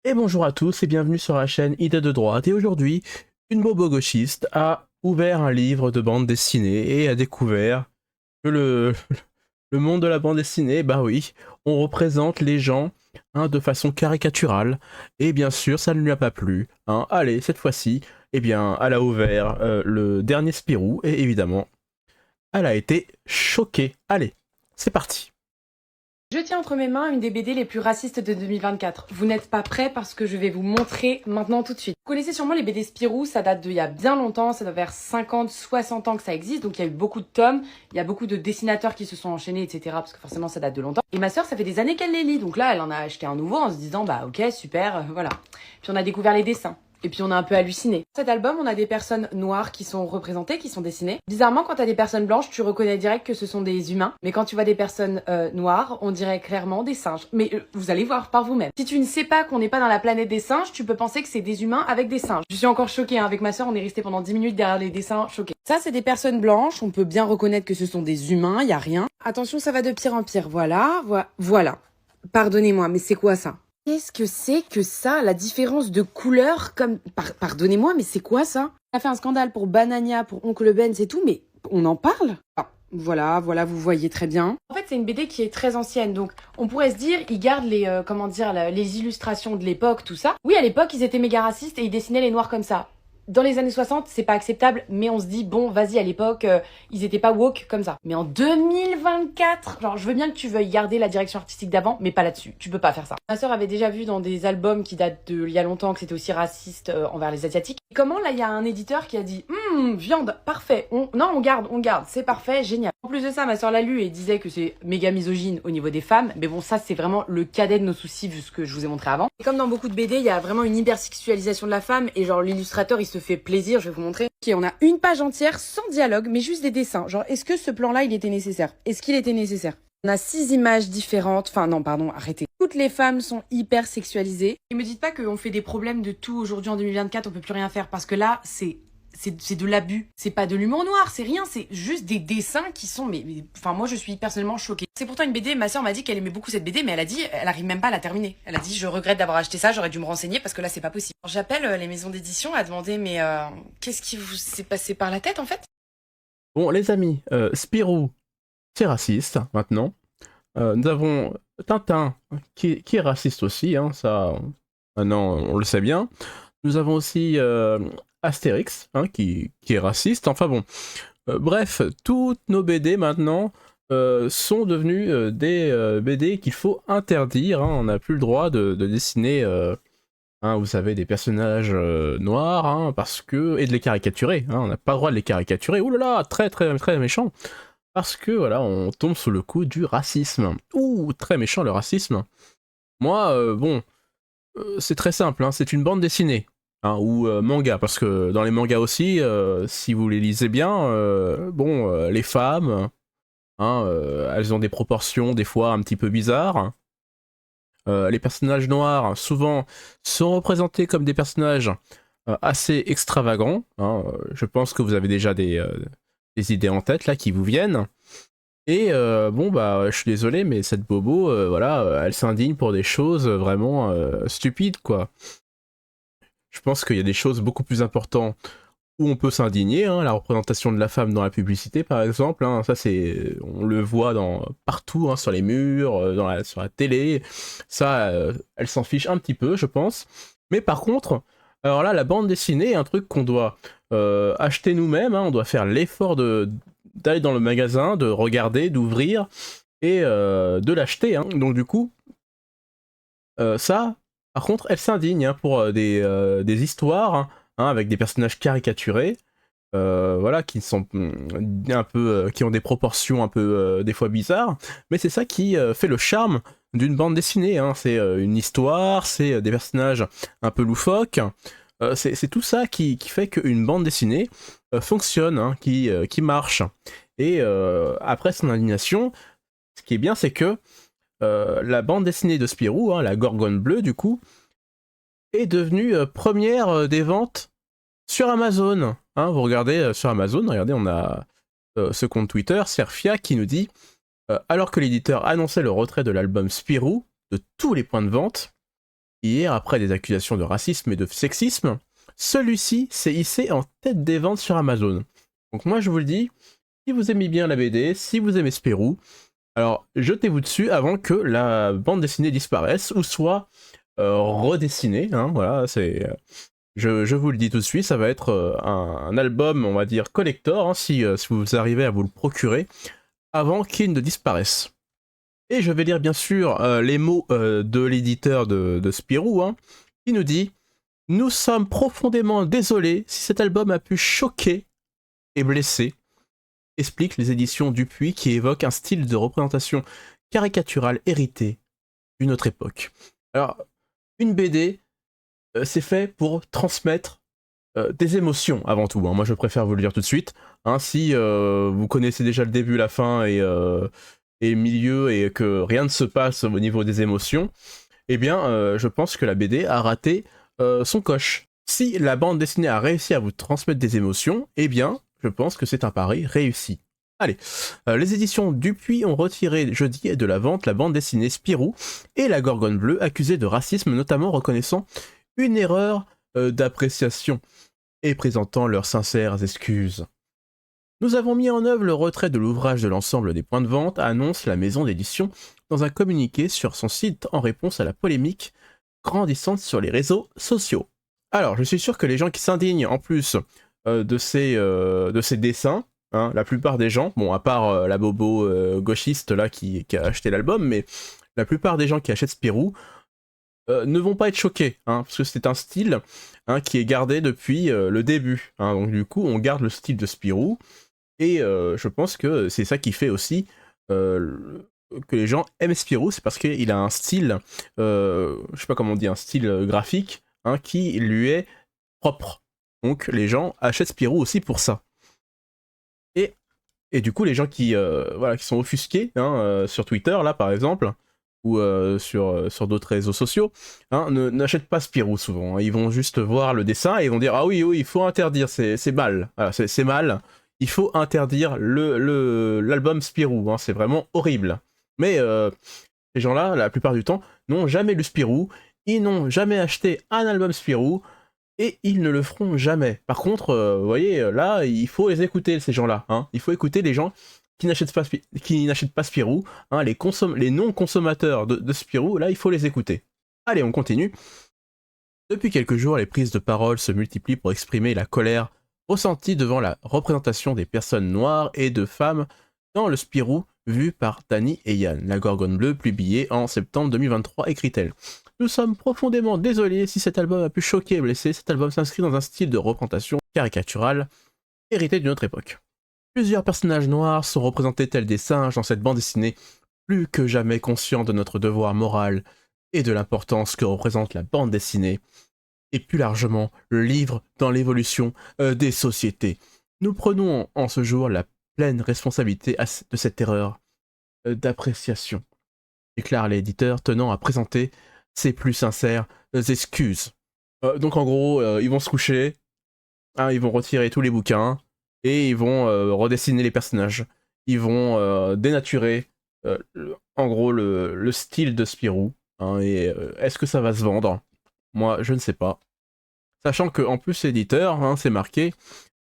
Et bonjour à tous et bienvenue sur la chaîne Idée de droite. Et aujourd'hui, une bobo gauchiste a ouvert un livre de bande dessinée et a découvert que le monde de la bande dessinée, bah oui, on représente les gens de façon caricaturale. Et bien sûr, ça ne lui a pas plu. Allez, cette fois-ci, eh bien, elle a ouvert le dernier Spirou et évidemment, elle a été choquée. Allez, c'est parti. Je tiens entre mes mains une des BD les plus racistes de 2024. Vous n'êtes pas prêts parce que je vais vous montrer maintenant tout de suite. Vous connaissez sûrement les BD Spirou, ça date d'il y a bien longtemps, ça doit faire 50, 60 ans que ça existe, donc il y a eu beaucoup de tomes, il y a beaucoup de dessinateurs qui se sont enchaînés, etc. parce que forcément ça date de longtemps. Et ma soeur, ça fait des années qu'elle les lit, donc là elle en a acheté un nouveau en se disant bah ok, super, voilà. Puis on a découvert les dessins. Et puis on a un peu halluciné. Dans cet album, on a des personnes noires qui sont représentées, qui sont dessinées. Bizarrement, quand t'as des personnes blanches, tu reconnais direct que ce sont des humains. Mais quand tu vois des personnes noires, on dirait clairement des singes. Mais vous allez voir par vous-même. Si tu ne sais pas qu'on n'est pas dans la planète des singes, tu peux penser que c'est des humains avec des singes. Je suis encore choquée, hein. Avec ma soeur, on est resté pendant 10 minutes derrière les dessins, choqués. Ça, c'est des personnes blanches. On peut bien reconnaître que ce sont des humains, y a rien. Attention, ça va de pire en pire. Voilà. Pardonnez-moi, mais c'est quoi ça ? Qu'est-ce que c'est que ça, la différence de couleur comme... Pardonnez-moi, mais c'est quoi ça ? On a fait un scandale pour Banania, pour Oncle Ben, c'est tout, mais on en parle ? Voilà, vous voyez très bien. En fait, c'est une BD qui est très ancienne, donc on pourrait se dire, ils gardent les, les illustrations de l'époque, tout ça. Oui, à l'époque, ils étaient méga racistes et ils dessinaient les noirs comme ça. Dans les années 60, c'est pas acceptable, mais on se dit, bon, vas-y, à l'époque, ils étaient pas woke comme ça. Mais en 2024, genre, je veux bien que tu veuilles garder la direction artistique d'avant, mais pas là-dessus. Tu peux pas faire ça. Ma sœur avait déjà vu dans des albums qui datent de il y a longtemps que c'était aussi raciste envers les Asiatiques. Et comment, là, il y a un éditeur qui a dit, viande, parfait. Non, on garde, c'est parfait, génial. En plus de ça, ma sœur l'a lu et disait que c'est méga misogyne au niveau des femmes. Mais bon, ça, c'est vraiment le cadet de nos soucis vu ce que je vous ai montré avant. Et comme dans beaucoup de BD, il y a vraiment une hypersexualisation de la femme et genre, l'illustrateur, il se fait plaisir, je vais vous montrer. Ok, on a une page entière sans dialogue, mais juste des dessins. Genre, est-ce que ce plan-là, il était nécessaire ? Est-ce qu'il était nécessaire ? On a 6 images différentes. Enfin, non, pardon, arrêtez. Toutes les femmes sont hyper sexualisées. Et me dites pas qu'on fait des problèmes de tout aujourd'hui en 2024, on peut plus rien faire. Parce que là, c'est de l'abus. C'est pas de l'humour noir, c'est rien. C'est juste des dessins qui sont... Enfin, moi, je suis personnellement choquée. C'est pourtant une BD, ma soeur m'a dit qu'elle aimait beaucoup cette BD, mais elle a dit, elle arrive même pas à la terminer. Elle a dit, je regrette d'avoir acheté ça, j'aurais dû me renseigner parce que là, c'est pas possible. J'appelle les maisons d'édition à demander, mais qu'est-ce qui vous s'est passé par la tête, en fait ? Bon les amis, Spirou, c'est raciste maintenant. Nous avons Tintin qui est raciste aussi, ça maintenant on le sait bien. Nous avons aussi Astérix qui est raciste, enfin bon. Bref, toutes nos BD maintenant sont devenues des BD qu'il faut interdire, on n'a plus le droit de dessiner, vous savez, des personnages noirs, parce que... et de les caricaturer, on n'a pas le droit de les caricaturer, ouh là là, très très très méchant. Parce que voilà, on tombe sous le coup du racisme. Ouh, très méchant le racisme. Moi, c'est très simple, c'est une bande dessinée. Ou manga, parce que dans les mangas aussi, si vous les lisez bien, les femmes, elles ont des proportions des fois un petit peu bizarres. Les personnages noirs, souvent, sont représentés comme des personnages assez extravagants. Je pense que vous avez déjà des idées en tête là qui vous viennent. Et je suis désolé, mais cette bobo, elle s'indigne pour des choses vraiment stupides, quoi. Je pense qu'il y a des choses beaucoup plus importantes où on peut s'indigner, la représentation de la femme dans la publicité, par exemple, ça c'est, on le voit partout, sur les murs, sur la télé, ça, elle s'en fiche un petit peu, je pense. Mais par contre, alors là, la bande dessinée est un truc qu'on doit acheter nous-mêmes, on doit faire l'effort d'aller dans le magasin, de regarder, d'ouvrir, et de l'acheter, donc du coup, ça, par contre, elle s'indigne pour des histoires, avec des personnages caricaturés, qui sont un peu, qui ont des proportions un peu des fois bizarres, mais c'est ça qui fait le charme d'une bande dessinée, c'est une histoire, c'est des personnages un peu loufoques, c'est tout ça qui fait qu'une bande dessinée fonctionne, qui marche. Et après son indignation, ce qui est bien, c'est que la bande dessinée de Spirou, la Gorgone bleue du coup, est devenue première des ventes sur Amazon. Vous regardez sur Amazon, regardez, on a ce compte Twitter, Serfia, qui nous dit alors que l'éditeur annonçait le retrait de l'album Spirou de tous les points de vente, Hier, après des accusations de racisme et de sexisme, celui-ci s'est hissé en tête des ventes sur Amazon. Donc moi je vous le dis, si vous aimez bien la BD, si vous aimez Spirou, alors jetez-vous dessus avant que la bande dessinée disparaisse ou soit redessinée. Hein, voilà, je vous le dis tout de suite, ça va être un album, on va dire collector, hein, si vous arrivez à vous le procurer avant qu'il ne disparaisse. Et je vais lire bien sûr les mots de l'éditeur de Spirou, hein, qui nous dit: nous sommes profondément désolés si cet album a pu choquer et blesser, explique les éditions Dupuis qui évoquent un style de représentation caricaturale hérité d'une autre époque. Alors, une BD, c'est fait pour transmettre des émotions avant tout. Hein. Moi, je préfère vous le dire tout de suite. Hein, si vous connaissez déjà le début, la fin et le milieu et que rien ne se passe au niveau des émotions, eh bien, je pense que la BD a raté son coche. Si la bande dessinée a réussi à vous transmettre des émotions, eh bien, je pense que c'est un pari réussi. Allez, les éditions Dupuis ont retiré jeudi de la vente la bande dessinée Spirou et la Gorgone Bleue, accusée de racisme, notamment reconnaissant une erreur d'appréciation et présentant leurs sincères excuses. Nous avons mis en œuvre le retrait de l'ouvrage de l'ensemble des points de vente, annonce la maison d'édition dans un communiqué sur son site en réponse à la polémique grandissante sur les réseaux sociaux. Alors, je suis sûr que les gens qui s'indignent en plus de ces dessins, hein, la plupart des gens, bon, à part la bobo gauchiste là qui a acheté l'album, mais la plupart des gens qui achètent Spirou ne vont pas être choqués, hein, parce que c'est un style hein, qui est gardé depuis le début. Hein, donc du coup, on garde le style de Spirou, et je pense que c'est ça qui fait aussi que les gens aiment Spirou, c'est parce qu'il a un style, je sais pas comment on dit, un style graphique hein, qui lui est propre. Donc les gens achètent Spirou aussi pour ça. Et du coup, les gens qui sont offusqués hein, sur Twitter, là par exemple, ou sur d'autres réseaux sociaux, hein, n'achètent pas Spirou souvent. Hein. Ils vont juste voir le dessin et ils vont dire: ah oui, il faut interdire, c'est mal. Voilà, c'est mal. Il faut interdire l'album Spirou. Hein, c'est vraiment horrible. Mais ces gens-là, la plupart du temps, n'ont jamais lu Spirou. Ils n'ont jamais acheté un album Spirou. Et ils ne le feront jamais. Par contre, vous voyez, là, il faut les écouter, ces gens-là. Hein. Il faut écouter les gens qui n'achètent pas Spirou. Hein, les non-consommateurs de Spirou, là, il faut les écouter. Allez, on continue. Depuis quelques jours, les prises de parole se multiplient pour exprimer la colère ressentie devant la représentation des personnes noires et de femmes dans le Spirou vu par Dany et Yann. La Gorgone Bleue, publiée en septembre 2023, écrit-elle: nous sommes profondément désolés si cet album a pu choquer et blesser. Cet album s'inscrit dans un style de représentation caricaturale hérité d'une autre époque. Plusieurs personnages noirs sont représentés tels des singes dans cette bande dessinée, plus que jamais conscients de notre devoir moral et de l'importance que représente la bande dessinée, et plus largement le livre dans l'évolution des sociétés. Nous prenons en ce jour la pleine responsabilité de cette erreur d'appréciation, déclare l'éditeur tenant à présenter ses plus sincères excuses. Donc en gros, ils vont se coucher, hein, ils vont retirer tous les bouquins, et ils vont redessiner les personnages. Ils vont dénaturer, en gros, le style de Spirou. Hein, et est-ce que ça va se vendre? Moi, je ne sais pas. Sachant qu'en plus, l'éditeur, hein, c'est marqué,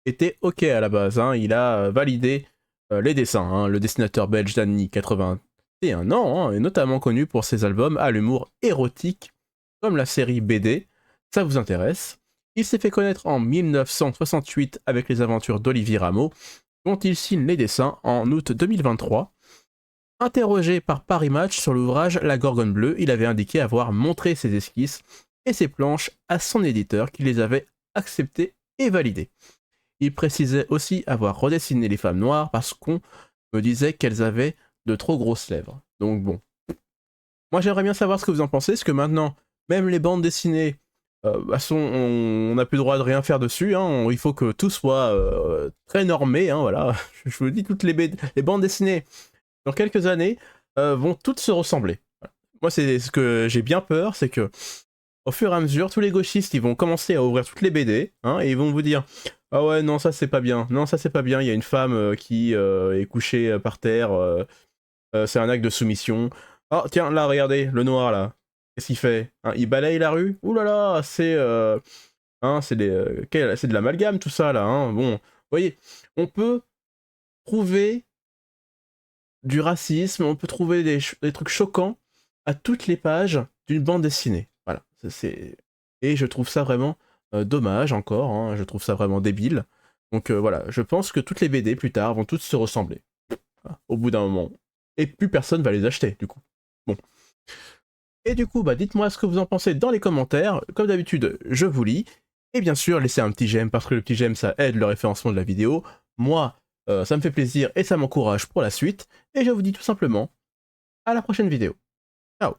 était OK à la base. Hein, il a validé les dessins. Hein, le dessinateur belge Dany, 81 ans, hein, est notamment connu pour ses albums à l'humour érotique, comme la série BD. Ça vous intéresse? Il s'est fait connaître en 1968 avec les aventures d'Olivier Rameau, dont il signe les dessins en août 2023. Interrogé par Paris Match sur l'ouvrage La Gorgone Bleue, il avait indiqué avoir montré ses esquisses et ses planches à son éditeur qui les avait acceptées et validées. Il précisait aussi avoir redessiné les femmes noires parce qu'on me disait qu'elles avaient de trop grosses lèvres. Donc bon. Moi j'aimerais bien savoir ce que vous en pensez, parce que maintenant, même les bandes dessinées, on n'a plus le droit de rien faire dessus, hein, il faut que tout soit très normé, hein, voilà. Je vous le dis, toutes les bandes dessinées, dans quelques années, vont toutes se ressembler. Moi c'est ce que j'ai bien peur, c'est que au fur et à mesure, tous les gauchistes, ils vont commencer à ouvrir toutes les BD, hein, et ils vont vous dire: ah ouais, non, ça c'est pas bien, non, ça c'est pas bien, il y a une femme qui est couchée par terre, c'est un acte de soumission. Oh, tiens, là, regardez, le noir, là. qu'est-ce qu'il fait, hein? Il balaye la rue? Ouh là là, hein, c'est c'est de l'amalgame tout ça là, hein. Bon, vous voyez, on peut trouver du racisme, on peut trouver des trucs choquants à toutes les pages d'une bande dessinée. Voilà, et je trouve ça vraiment dommage encore, hein, je trouve ça vraiment débile. Donc voilà, je pense que toutes les BD plus tard vont toutes se ressembler, voilà, au bout d'un moment. Et plus personne va les acheter, du coup. Bon. Et du coup, bah dites-moi ce que vous en pensez dans les commentaires. Comme d'habitude, je vous lis. Et bien sûr, laissez un petit j'aime, parce que le petit j'aime, ça aide le référencement de la vidéo. Moi, ça me fait plaisir et ça m'encourage pour la suite. Et je vous dis tout simplement à la prochaine vidéo. Ciao.